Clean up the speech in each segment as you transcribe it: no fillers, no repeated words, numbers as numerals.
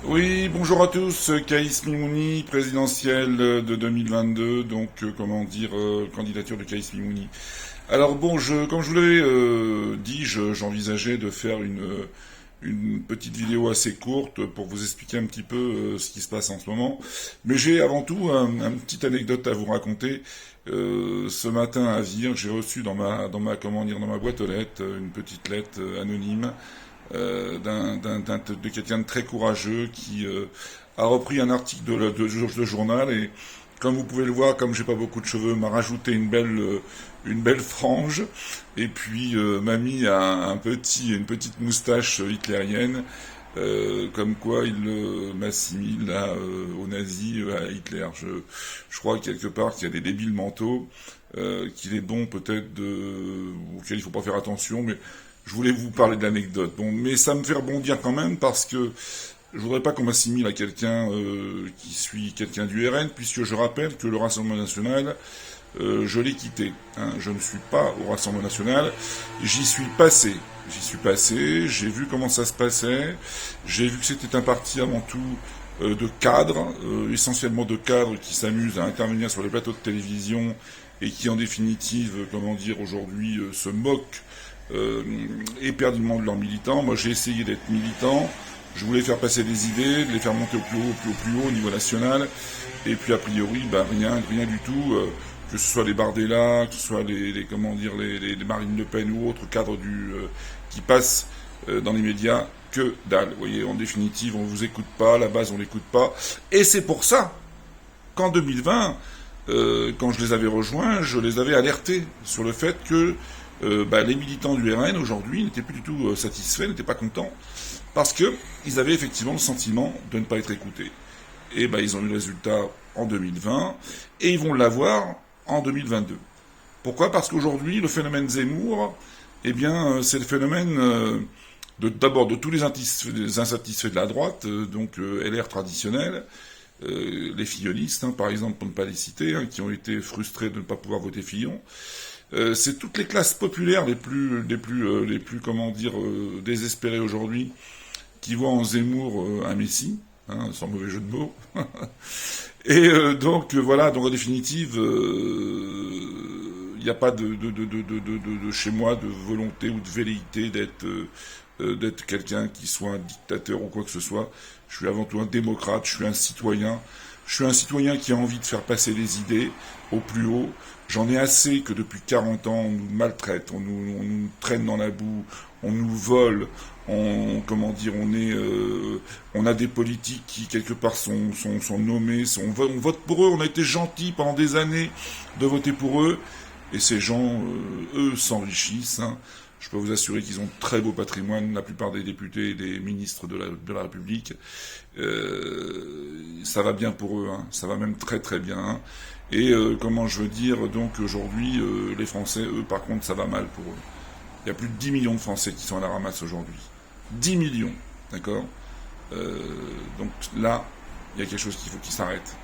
Oui, bonjour à tous. Kaïs Mimouni, présidentielle de 2022, donc candidature de Kaïs Mimouni. Alors bon, comme je vous l'avais dit, j'envisageais de faire une petite vidéo assez courte pour vous expliquer un petit peu ce qui se passe en ce moment. Mais j'ai avant tout une petite anecdote à vous raconter. Ce matin à Vire, j'ai reçu dans ma boîte aux lettres une petite lettre anonyme de quelqu'un de très courageux qui a repris un article de journal et comme vous pouvez le voir, comme j'ai pas beaucoup de cheveux, m'a rajouté une belle frange et puis m'a mis une petite moustache hitlérienne. Comme quoi il m'assimile aux nazis, à Hitler. Je crois quelque part qu'il y a des débiles mentaux qu'il est bon peut-être auxquels il faut pas faire attention, mais je voulais vous parler de l'anecdote. Bon, mais ça me fait rebondir quand même parce que je voudrais pas qu'on m'assimile à quelqu'un qui suit quelqu'un du RN, puisque je rappelle que le Rassemblement National, je l'ai quitté. Hein. Je ne suis pas au Rassemblement National. J'y suis passé. J'y suis passé, j'ai vu comment ça se passait, j'ai vu que c'était un parti avant tout de cadres, essentiellement de cadres qui s'amusent à intervenir sur les plateaux de télévision et qui en définitive, aujourd'hui se moquent éperdument de leurs militants. Moi j'ai essayé d'être militant, je voulais faire passer des idées, de les faire monter au plus haut, au niveau national, et puis a priori, rien du tout. Que ce soit les Bardella, que ce soit les Marine Le Pen ou autres cadres qui passent dans les médias, que dalle. Vous voyez, en définitive, on vous écoute pas, la base on l'écoute pas, et c'est pour ça qu'en 2020, quand je les avais rejoints, je les avais alertés sur le fait que les militants du RN aujourd'hui n'étaient plus du tout satisfaits, n'étaient pas contents, parce que ils avaient effectivement le sentiment de ne pas être écoutés. Et ils ont eu le résultat en 2020, et ils vont l'avoir en 2022. Pourquoi? Parce qu'aujourd'hui, le phénomène Zemmour, c'est le phénomène d'abord de tous les insatisfaits de la droite, LR traditionnel, les fillonistes, par exemple, pour ne pas les citer, qui ont été frustrés de ne pas pouvoir voter Fillon. C'est toutes les classes populaires désespérées aujourd'hui, qui voient en Zemmour un messie, sans mauvais jeu de mots. Et voilà, donc en définitive, il n'y a pas de chez moi de volonté ou de velléité d'être quelqu'un qui soit un dictateur ou quoi que ce soit. Je suis avant tout un démocrate, je suis un citoyen. Je suis un citoyen qui a envie de faire passer les idées au plus haut. J'en ai assez que depuis 40 ans, on nous maltraite, on nous traîne dans la boue, on nous vole, on a des politiques qui quelque part sont nommés, on vote pour eux, on a été gentils pendant des années de voter pour eux, et ces gens, eux, s'enrichissent. Hein. Je peux vous assurer qu'ils ont très beau patrimoine, la plupart des députés et des ministres de la République. Ça va bien pour eux, hein. Ça va même très très bien. Hein. Et comment je veux dire, donc aujourd'hui, les Français, eux, par contre, ça va mal pour eux. Il y a plus de 10 millions de Français qui sont à la ramasse aujourd'hui. 10 millions, d'accord. Donc là, il y a quelque chose qu'il faut qu'il s'arrête.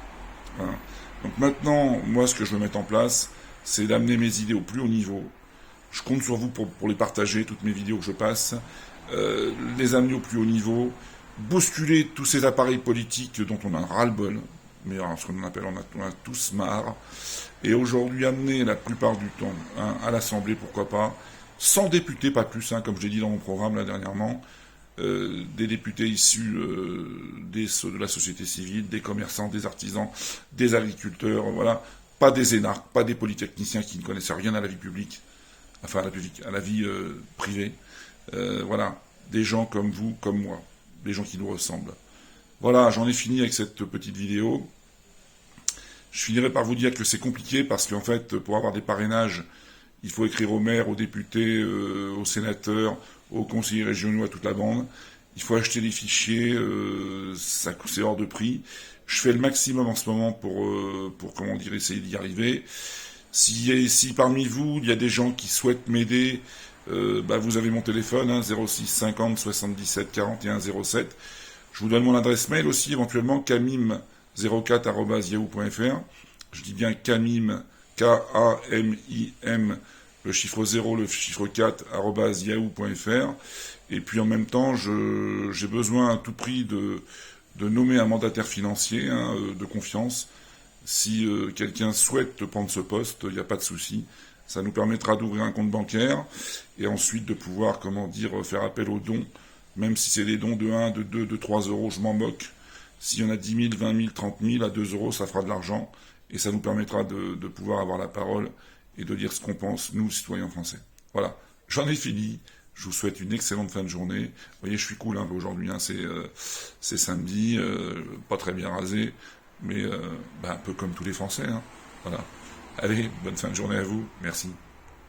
Hein. Donc maintenant, moi, ce que je veux mettre en place, c'est d'amener mes idées au plus haut niveau. Je compte sur vous pour les partager, toutes mes vidéos que je passe, les amener au plus haut niveau, bousculer tous ces appareils politiques dont on a ras-le-bol, mais ce qu'on appelle, on a tous marre, et aujourd'hui amener la plupart du temps à l'Assemblée, pourquoi pas, sans députés, pas plus, comme je l'ai dit dans mon programme là dernièrement, des députés issus de la société civile, des commerçants, des artisans, des agriculteurs, voilà, pas des énarques, pas des polytechniciens qui ne connaissent rien à la vie publique, enfin à la vie privée, voilà, des gens comme vous, comme moi, des gens qui nous ressemblent. Voilà, j'en ai fini avec cette petite vidéo. Je finirai par vous dire que c'est compliqué parce qu'en fait, pour avoir des parrainages, il faut écrire aux maires, aux députés, aux sénateurs, aux conseillers régionaux, à toute la bande. Il faut acheter des fichiers, c'est hors de prix. Je fais le maximum en ce moment pour essayer d'y arriver. Si parmi vous, il y a des gens qui souhaitent m'aider, vous avez mon téléphone, 06 50 77 41 07. Je vous donne mon adresse mail aussi, éventuellement, camim04@yahoo.fr. Je dis bien camim, Kamim, le chiffre 0, le chiffre 4, @yahoo.fr. Et puis en même temps, j'ai besoin à tout prix de nommer un mandataire financier de confiance. Si quelqu'un souhaite te prendre ce poste, il n'y a pas de souci. Ça nous permettra d'ouvrir un compte bancaire et ensuite de pouvoir, faire appel aux dons. Même si c'est des dons de 1, de 2, de 3 euros, je m'en moque. S'il y en a 10 000, 20 000, 30 000, à 2 euros, ça fera de l'argent. Et ça nous permettra de pouvoir avoir la parole et de dire ce qu'on pense, nous, citoyens français. Voilà, j'en ai fini. Je vous souhaite une excellente fin de journée. Vous voyez, je suis cool aujourd'hui, c'est samedi, pas très bien rasé, mais un peu comme tous les Français. Voilà. Allez, bonne fin de journée à vous. Merci.